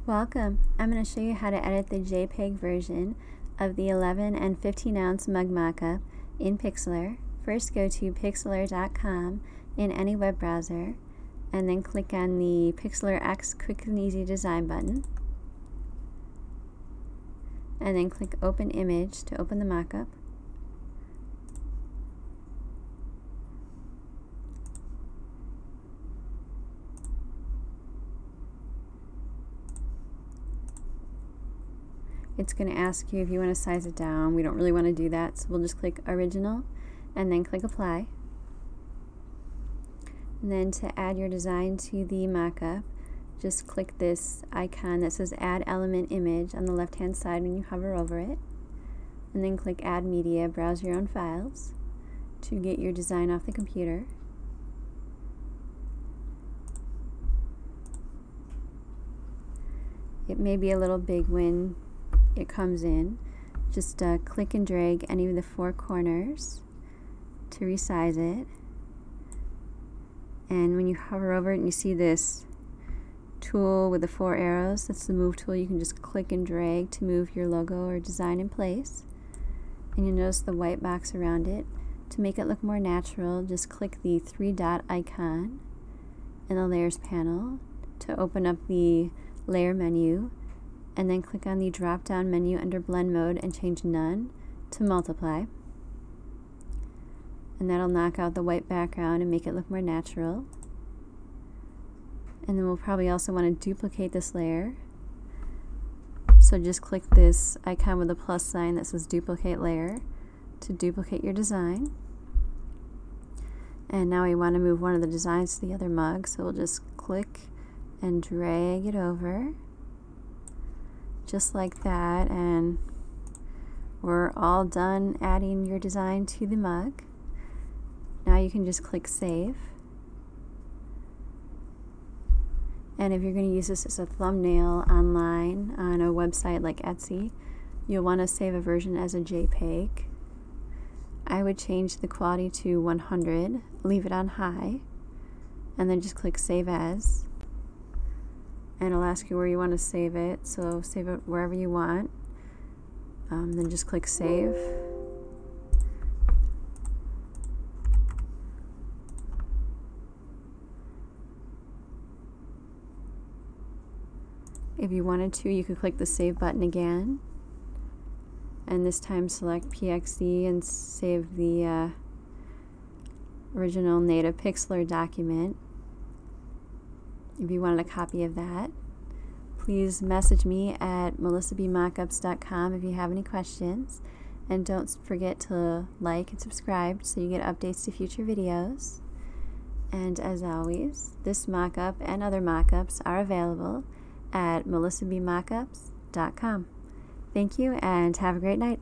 Welcome! I'm going to show you how to edit the JPG version of the 11 and 15 ounce mug mockup in Pixlr. First go to Pixlr.com in any web browser and then click on the Pixlr X Quick and Easy Design button and then click Open Image to open the mockup. It's going to ask you if you want to size it down. We don't really want to do that, so we'll just click Original and then click Apply. And then to add your design to the mockup, just click this icon that says Add Element Image on the left hand side when you hover over it. And then click Add Media, browse your own files to get your design off the computer. It may be a little big when it comes in. Just click and drag any of the four corners to resize it, and when you hover over it and you see this tool with the four arrows, that's the move tool. You can just click and drag to move your logo or design in place, and you'll notice the white box around it. To make it look more natural, just click the three dot icon in the layers panel to open up the layer menu, and then click on the drop down menu under blend mode and change none to multiply, and that'll knock out the white background and make it look more natural. And then we'll probably also want to duplicate this layer, so just click this icon with a plus sign that says duplicate layer to duplicate your design. And now we want to move one of the designs to the other mug, so we'll just click and drag it over just like that, and we're all done adding your design to the mug. Now you can just click Save, and if you're going to use this as a thumbnail online on a website like Etsy, you'll want to save a version as a JPG. I would change the quality to 100, leave it on high, and then just click Save As. And it'll ask you where you want to save it, so save it wherever you want. Then just click Save. If you wanted to, you could click the Save button again, and this time select PXD and save the original native Pixlr document. If you wanted a copy of that, please message me at melissabmockups.com if you have any questions, and don't forget to like and subscribe so you get updates to future videos. And as always, this mockup and other mockups are available at melissabmockups.com. Thank you and have a great night.